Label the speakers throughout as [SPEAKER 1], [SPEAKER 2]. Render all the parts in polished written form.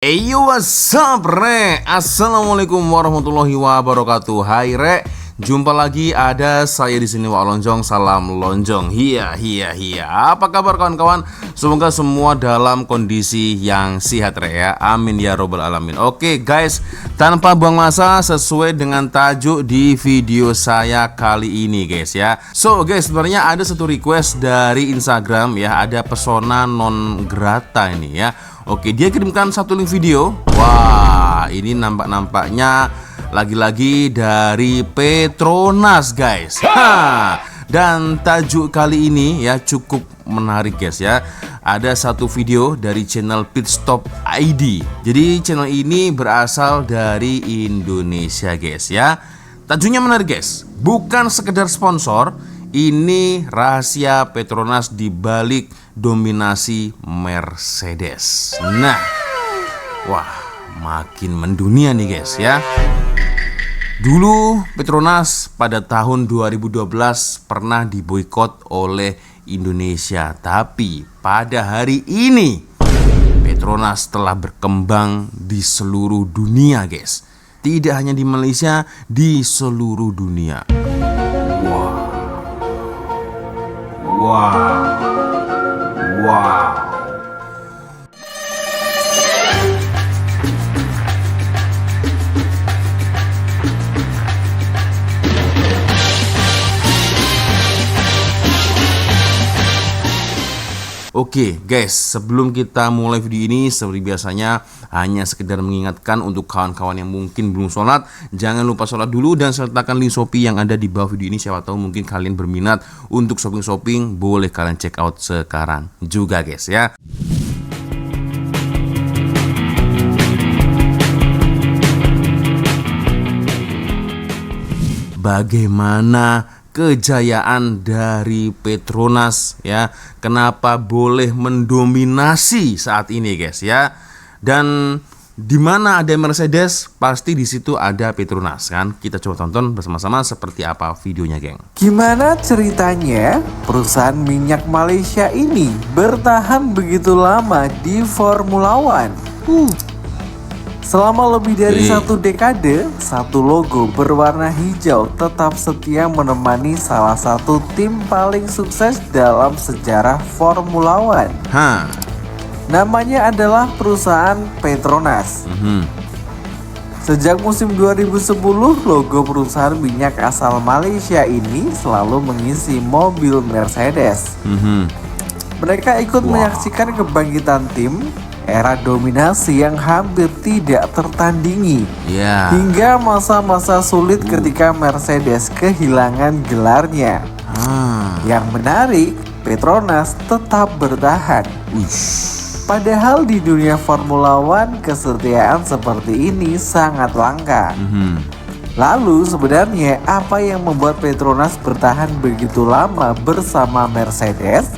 [SPEAKER 1] Yo, what's up, Re? Assalamualaikum warahmatullahi wabarakatuh. Hai, Re. Jumpa lagi ada saya di sini, Wak Lonjong. Salam lonjong. Hiya. Apa kabar kawan-kawan? Semoga semua dalam kondisi yang sehat, Re, ya. Amin ya robbal alamin. Oke, guys, tanpa buang masa, sesuai dengan tajuk di video saya kali ini, guys, ya. So, guys, sebenarnya ada satu request dari Instagram, ya. Ada persona non grata ini, ya. Oke, dia kirimkan satu link video. Wah, ini nampaknya lagi-lagi dari Petronas, guys. Dan tajuk kali ini ya cukup menarik, guys, ya. Ada satu video dari channel Pitstop ID. Jadi channel ini berasal dari Indonesia, guys, ya. Tajuknya menarik, guys. Bukan sekedar sponsor, ini rahasia Petronas di balik dominasi Mercedes. Nah, wah, makin mendunia nih, guys, ya. Dulu Petronas pada tahun 2012 pernah diboikot oleh Indonesia, tapi pada hari ini Petronas telah berkembang di seluruh dunia, guys. Tidak hanya di Malaysia, di seluruh dunia. Wow. Oke, guys, sebelum kita mulai video ini, seperti biasanya hanya sekedar mengingatkan untuk kawan-kawan yang mungkin belum sholat, jangan lupa sholat dulu dan sertakan link Shopee yang ada di bawah video ini. Siapa tahu mungkin kalian berminat untuk shopping, boleh kalian check out sekarang juga, guys, ya. Bagaimana kejayaan dari Petronas, ya? Kenapa boleh mendominasi saat ini, guys, ya? Dan di mana ada Mercedes, pasti di situ ada Petronas, kan? Kita coba tonton bersama-sama seperti apa videonya, geng.
[SPEAKER 2] Gimana ceritanya perusahaan minyak Malaysia ini bertahan begitu lama di Formula One? Selama lebih dari satu dekade, satu logo berwarna hijau tetap setia menemani salah satu tim paling sukses dalam sejarah Formula One. Namanya adalah perusahaan Petronas. Sejak musim 2010, logo perusahaan minyak asal Malaysia ini selalu mengisi mobil Mercedes. Mereka ikut menyaksikan kebangkitan tim, era dominasi yang hampir tidak tertandingi, hingga masa-masa sulit ketika Mercedes kehilangan gelarnya. Yang menarik, Petronas tetap bertahan. Padahal di dunia Formula One, kesetiaan seperti ini sangat langka. Lalu sebenarnya apa yang membuat Petronas bertahan begitu lama bersama Mercedes?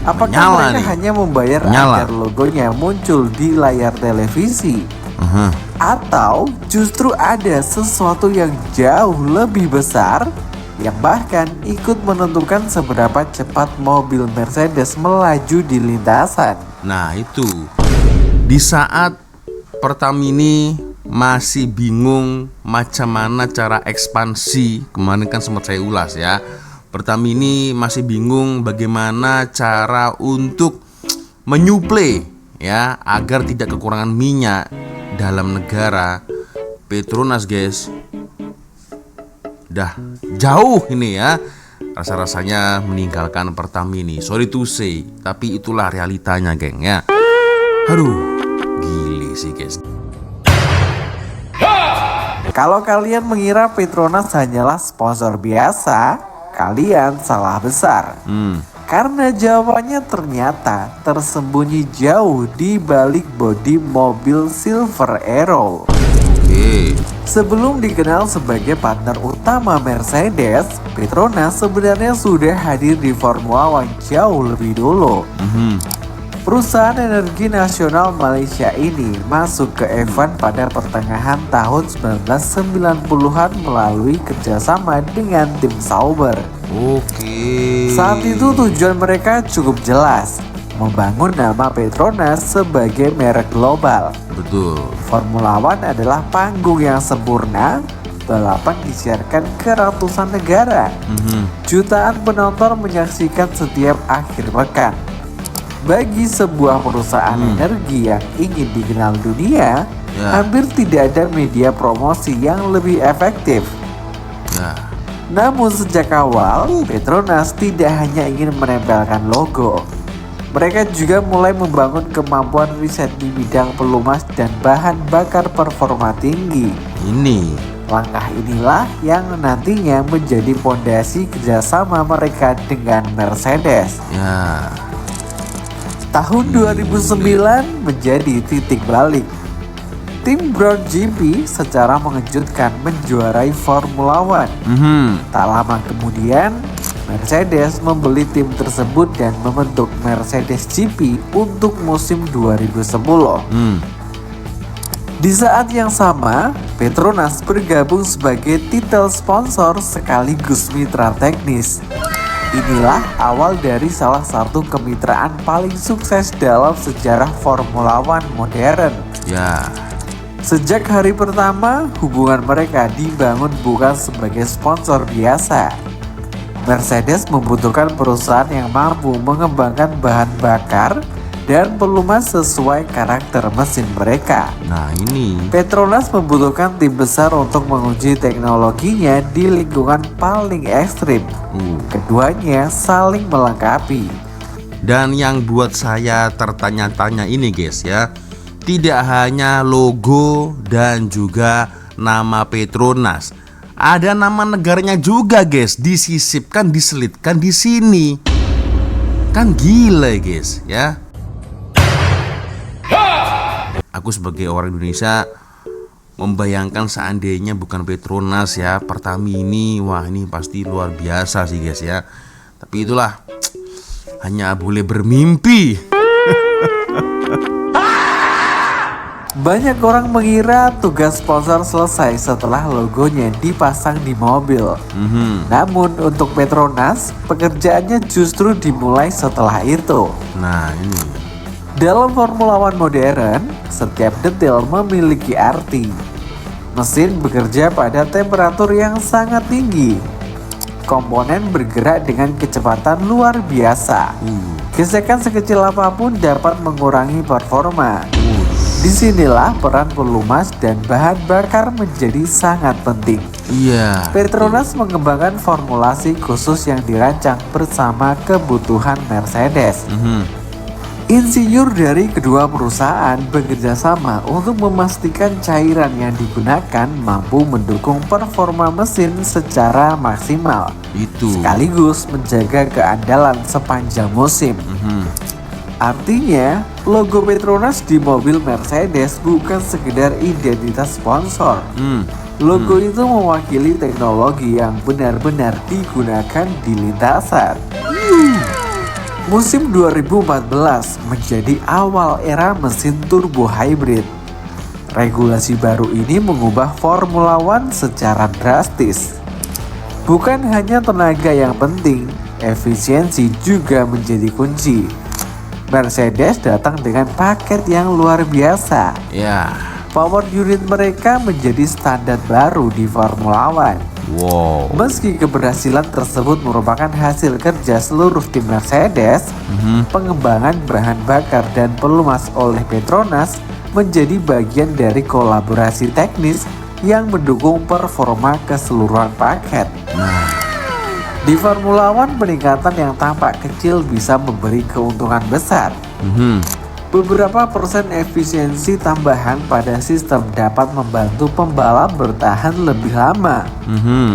[SPEAKER 2] Apakah mereka hanya membayar agar logonya muncul di layar televisi? Atau justru ada sesuatu yang jauh lebih besar yang bahkan ikut menentukan seberapa cepat mobil Mercedes melaju di lintasan?
[SPEAKER 1] Nah, itu di saat Pertamini masih bingung macam mana cara ekspansi. Kemarin kan sempat saya ulas, ya. Pertamini masih bingung bagaimana cara untuk menyuplai, ya, agar tidak kekurangan minyak dalam negara. Petronas, guys, dah jauh ini, ya, rasa-rasanya meninggalkan Pertamini. Sorry to say, tapi itulah realitanya, geng, ya. Aduh, gili sih, guys.
[SPEAKER 2] Kalau kalian mengira Petronas hanyalah sponsor biasa, kalian salah besar. Karena jawabannya ternyata tersembunyi jauh di balik bodi mobil Silver Arrow. Sebelum dikenal sebagai partner utama Mercedes, Petronas sebenarnya sudah hadir di Formula One jauh lebih dulu. Perusahaan energi nasional Malaysia ini masuk ke F1 pada pertengahan tahun 1990-an melalui kerjasama dengan tim Sauber. Saat itu tujuan mereka cukup jelas, membangun nama Petronas sebagai merek global.
[SPEAKER 1] Betul.
[SPEAKER 2] Formula One adalah panggung yang sempurna. Balapan disiarkan ke ratusan negara. Jutaan penonton menyaksikan setiap akhir pekan. Bagi sebuah perusahaan energi yang ingin dikenal dunia, hampir tidak ada media promosi yang lebih efektif. Namun sejak awal, Petronas tidak hanya ingin menempelkan logo. Mereka juga mulai membangun kemampuan riset di bidang pelumas dan bahan bakar performa tinggi. Langkah inilah yang nantinya menjadi fondasi kerjasama mereka dengan Mercedes. Tahun 2009 menjadi titik balik. Tim Brown GP secara mengejutkan menjuarai Formula One. Tak lama kemudian, Mercedes membeli tim tersebut dan membentuk Mercedes GP untuk musim 2010. Di saat yang sama, Petronas bergabung sebagai titel sponsor sekaligus mitra teknis. Inilah awal dari salah satu kemitraan paling sukses dalam sejarah Formula One modern. Sejak hari pertama, hubungan mereka dibangun bukan sebagai sponsor biasa. Mercedes membutuhkan perusahaan yang mampu mengembangkan bahan bakar dan pelumas sesuai karakter mesin mereka. Petronas membutuhkan tim besar untuk menguji teknologinya di lingkungan paling ekstrim. Keduanya saling melengkapi.
[SPEAKER 1] Dan yang buat saya tertanya-tanya ini guys ya, tidak hanya logo dan juga nama Petronas, ada nama negaranya juga guys, disisipkan, diselitkan di sini. Kan gila guys ya. Aku sebagai orang Indonesia membayangkan seandainya bukan Petronas ya, Pertamini, wah ini pasti luar biasa sih guys ya. Tapi itulah, hanya boleh bermimpi.
[SPEAKER 2] Banyak orang mengira tugas sponsor selesai setelah logonya dipasang di mobil. Namun untuk Petronas, pekerjaannya justru dimulai setelah itu. Dalam Formula One modern, setiap detail memiliki arti. Mesin bekerja pada temperatur yang sangat tinggi. Komponen bergerak dengan kecepatan luar biasa. Gesekan sekecil apapun dapat mengurangi performa. Disinilah peran pelumas dan bahan bakar menjadi sangat penting. Petronas mengembangkan formulasi khusus yang dirancang bersama kebutuhan Mercedes. Insinyur dari kedua perusahaan bekerja sama untuk memastikan cairan yang digunakan mampu mendukung performa mesin secara maksimal, sekaligus menjaga keandalan sepanjang musim. Artinya, logo Petronas di mobil Mercedes bukan sekedar identitas sponsor. Logo itu mewakili teknologi yang benar-benar digunakan di lintasan. Musim 2014 menjadi awal era mesin turbo hybrid. Regulasi baru ini mengubah Formula One secara drastis. Bukan hanya tenaga yang penting, efisiensi juga menjadi kunci. Mercedes datang dengan paket yang luar biasa. Power unit mereka menjadi standar baru di Formula One. Meski keberhasilan tersebut merupakan hasil kerja seluruh tim Mercedes, pengembangan bahan bakar dan pelumas oleh Petronas menjadi bagian dari kolaborasi teknis yang mendukung performa keseluruhan paket. Di Formula One, peningkatan yang tampak kecil bisa memberi keuntungan besar. Beberapa persen efisiensi tambahan pada sistem dapat membantu pembalap bertahan lebih lama,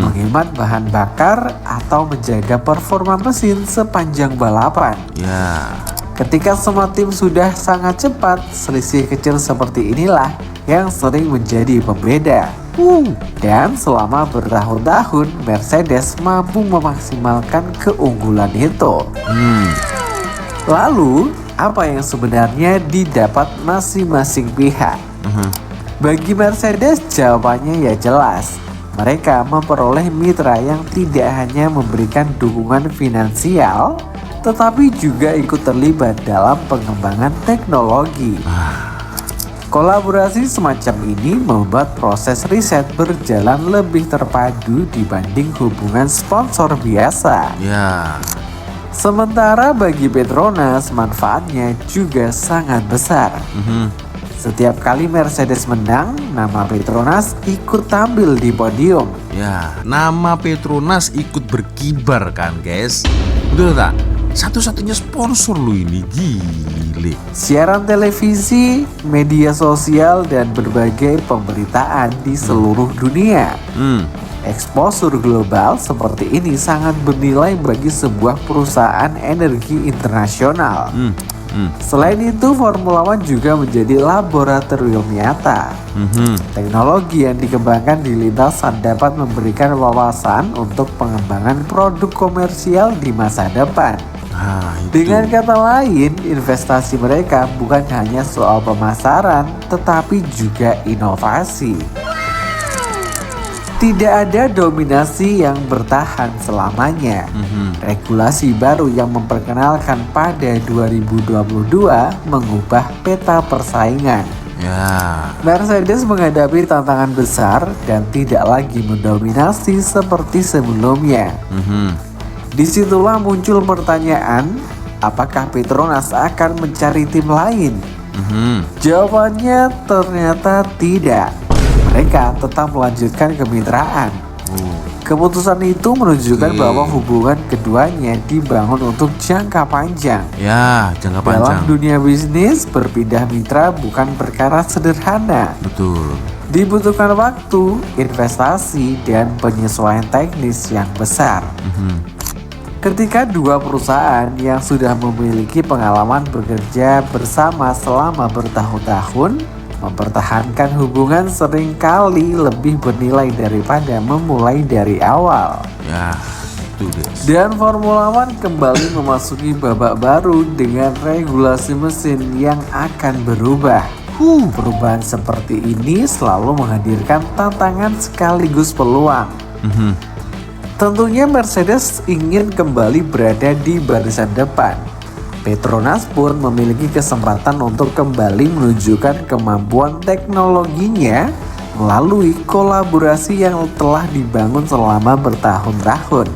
[SPEAKER 2] menghemat bahan bakar, atau menjaga performa mesin sepanjang balapan. Ketika semua tim sudah sangat cepat, selisih kecil seperti inilah yang sering menjadi pembeda. Dan selama bertahun-tahun, Mercedes mampu memaksimalkan keunggulan itu. Lalu, apa yang sebenarnya didapat masing-masing pihak? Bagi Mercedes, jawabannya ya jelas. Mereka memperoleh mitra yang tidak hanya memberikan dukungan finansial, tetapi juga ikut terlibat dalam pengembangan teknologi. Kolaborasi semacam ini membuat proses riset berjalan lebih terpadu dibanding hubungan sponsor biasa.
[SPEAKER 1] Ya.
[SPEAKER 2] Sementara bagi Petronas, manfaatnya juga sangat besar. Setiap kali Mercedes menang, nama Petronas ikut tampil di podium.
[SPEAKER 1] Ya, nama Petronas ikut berkibar kan guys. Betul tak? Satu-satunya sponsor lu ini, gile.
[SPEAKER 2] Siaran televisi, media sosial, dan berbagai pemberitaan di seluruh dunia. Eksposur global seperti ini sangat bernilai bagi sebuah perusahaan energi internasional. Selain itu, Formula One juga menjadi laboratorium nyata. Teknologi yang dikembangkan di lintasan dapat memberikan wawasan untuk pengembangan produk komersial di masa depan. Dengan kata lain, investasi mereka bukan hanya soal pemasaran, tetapi juga inovasi. Tidak ada dominasi yang bertahan selamanya. Regulasi baru yang memperkenalkan pada 2022 mengubah peta persaingan.
[SPEAKER 1] Ya.
[SPEAKER 2] Mercedes menghadapi tantangan besar dan tidak lagi mendominasi seperti sebelumnya. Disitulah muncul pertanyaan, apakah Petronas akan mencari tim lain? Jawabannya ternyata tidak. Mereka tetap melanjutkan kemitraan. Keputusan itu menunjukkan bahwa hubungan keduanya dibangun untuk jangka panjang.
[SPEAKER 1] Ya, jangka panjang.
[SPEAKER 2] Dalam dunia bisnis, berpindah mitra bukan perkara sederhana.
[SPEAKER 1] Betul.
[SPEAKER 2] Dibutuhkan waktu, investasi, dan penyesuaian teknis yang besar. Ketika dua perusahaan yang sudah memiliki pengalaman bekerja bersama selama bertahun-tahun, mempertahankan hubungan seringkali lebih bernilai daripada memulai dari awal.
[SPEAKER 1] Ya, itu deh.
[SPEAKER 2] Dan Formula One kembali memasuki babak baru dengan regulasi mesin yang akan berubah. Perubahan seperti ini selalu menghadirkan tantangan sekaligus peluang. Tentunya Mercedes ingin kembali berada di barisan depan. Petronas pun memiliki kesempatan untuk kembali menunjukkan kemampuan teknologinya melalui kolaborasi yang telah dibangun selama bertahun-tahun.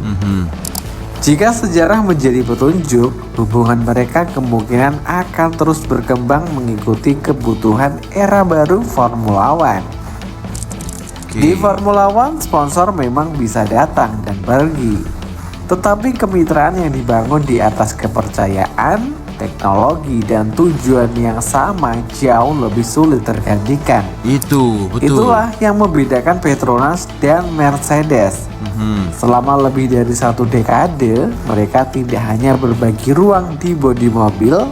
[SPEAKER 2] Jika sejarah menjadi petunjuk, hubungan mereka kemungkinan akan terus berkembang mengikuti kebutuhan era baru Formula One. Di Formula One, sponsor memang bisa datang dan pergi. Tetapi kemitraan yang dibangun di atas kepercayaan, teknologi, dan tujuan yang sama jauh lebih sulit tergantikan.
[SPEAKER 1] Itu, betul.
[SPEAKER 2] Itulah yang membedakan Petronas dan Mercedes. Selama lebih dari 1 dekade, mereka tidak hanya berbagi ruang di bodi mobil,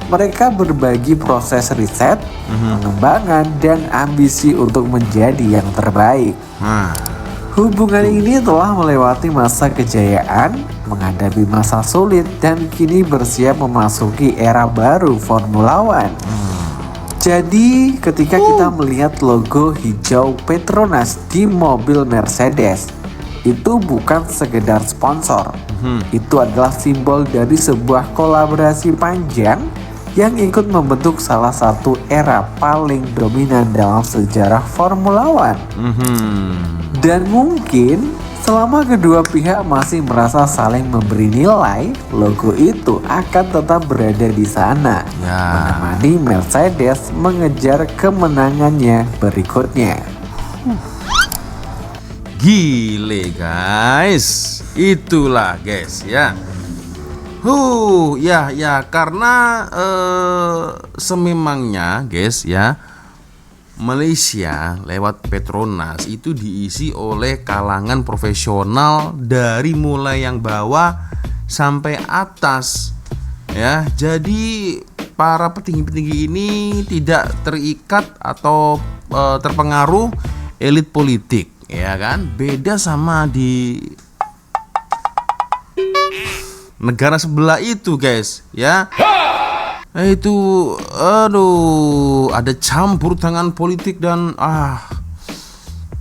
[SPEAKER 2] mereka berbagi proses riset, pengembangan, dan ambisi untuk menjadi yang terbaik. Hubungan ini telah melewati masa kejayaan, menghadapi masa sulit, dan kini bersiap memasuki era baru Formula One. Jadi, ketika kita melihat logo hijau Petronas di mobil Mercedes, itu bukan sekedar sponsor. Itu adalah simbol dari sebuah kolaborasi panjang yang ikut membentuk salah satu era paling dominan dalam sejarah Formula One. Dan mungkin selama kedua pihak masih merasa saling memberi nilai, logo itu akan tetap berada di sana, menemani Mercedes mengejar kemenangannya berikutnya.
[SPEAKER 1] Gile guys, itulah guys ya. Karena sememangnya guys ya, Malaysia lewat Petronas itu diisi oleh kalangan profesional dari mulai yang bawah sampai atas ya. Jadi para petinggi-petinggi ini tidak terikat atau terpengaruh elit politik, ya kan? Beda sama di negara sebelah itu guys ya. Itu ada campur tangan politik dan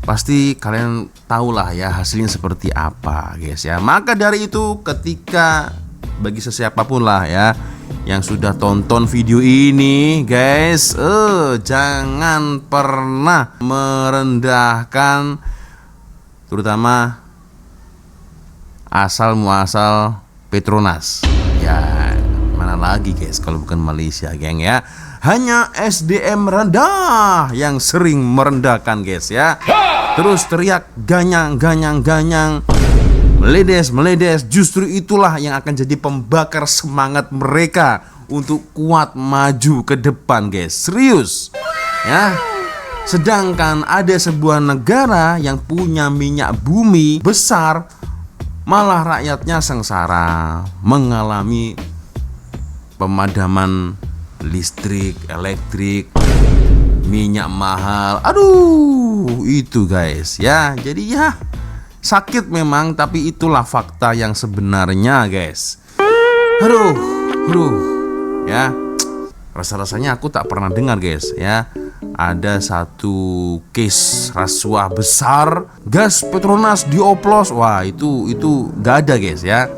[SPEAKER 1] pasti kalian tahulah ya hasilnya seperti apa guys ya. Maka dari itu ketika bagi sesiapapun lah ya yang sudah tonton video ini, guys, jangan pernah merendahkan terutama asal muasal Petronas. Ya, mana lagi guys kalau bukan Malaysia, geng ya. Hanya SDM rendah yang sering merendahkan, guys ya. Terus teriak ganyang, meledes. Justru itulah yang akan jadi pembakar semangat mereka untuk kuat maju ke depan, guys. Serius ya. Sedangkan ada sebuah negara yang punya minyak bumi besar, malah rakyatnya sengsara, mengalami pemadaman listrik, elektrik, minyak mahal. Aduh, itu guys ya. Jadi ya sakit memang, tapi itulah fakta yang sebenarnya, guys. Aduh ya. Rasa-rasanya aku tak pernah dengar, guys ya, ada satu case rasuah besar, gas Petronas dioplos. Wah, itu gak ada, guys ya.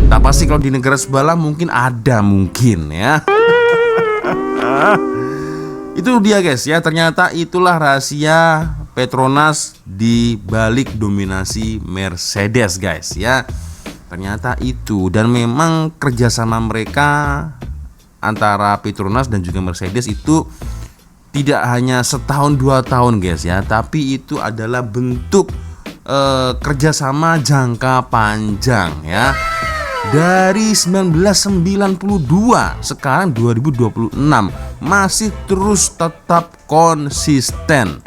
[SPEAKER 1] Tak pasti kalau di negara sebelah mungkin ada, mungkin ya. Itu dia, guys ya. Ternyata itulah rahasia Petronas di balik dominasi Mercedes, guys ya. Ternyata itu. Dan memang kerjasama mereka antara Petronas dan juga Mercedes itu tidak hanya setahun 2 tahun, guys ya, tapi itu adalah bentuk kerjasama jangka panjang ya. Dari 1992 sekarang 2026 masih terus tetap konsisten.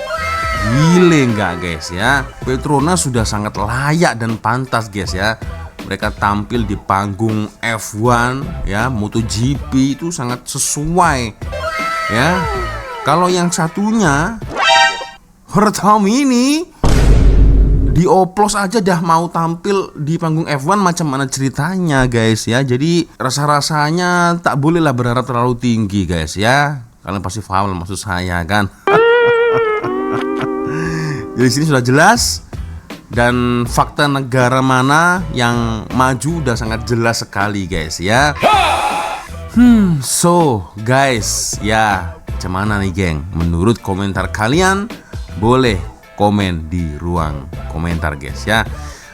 [SPEAKER 1] Gile nggak, guys ya? Petronas sudah sangat layak dan pantas, guys ya. Mereka tampil di panggung F1 ya, MotoGP, itu sangat sesuai ya. Kalau yang satunya Hertam ini dioplos aja dah mau tampil di panggung F1, macam mana ceritanya, guys ya. Jadi rasa-rasanya tak bolehlah berharap terlalu tinggi, guys ya. Kalian pasti paham maksud saya kan. Jadi sini sudah jelas, dan fakta negara mana yang maju udah sangat jelas sekali, guys ya. So guys ya, macam mana nih, geng? Menurut komentar kalian, boleh komen di ruang komentar, guys ya.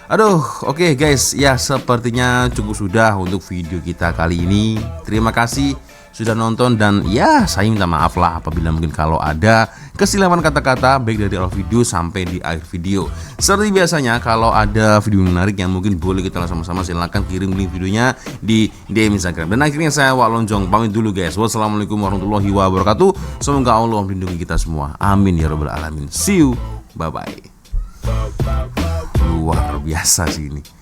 [SPEAKER 1] Aduh, oke, guys ya, sepertinya cukup sudah untuk video kita kali ini. Terima kasih sudah nonton, dan ya saya minta maaf lah apabila mungkin kalau ada kesilapan kata-kata baik dari awal video sampai di akhir video. Seperti biasanya, kalau ada video menarik yang mungkin boleh kita sama-sama, silahkan kirim link videonya di DM Instagram. Dan akhirnya saya Wak Lonjong pamit dulu, guys. Wassalamualaikum warahmatullahi wabarakatuh. Semoga Allah melindungi kita semua. Amin ya rabbal alamin. See you. Bye-bye. Luar biasa sih ini.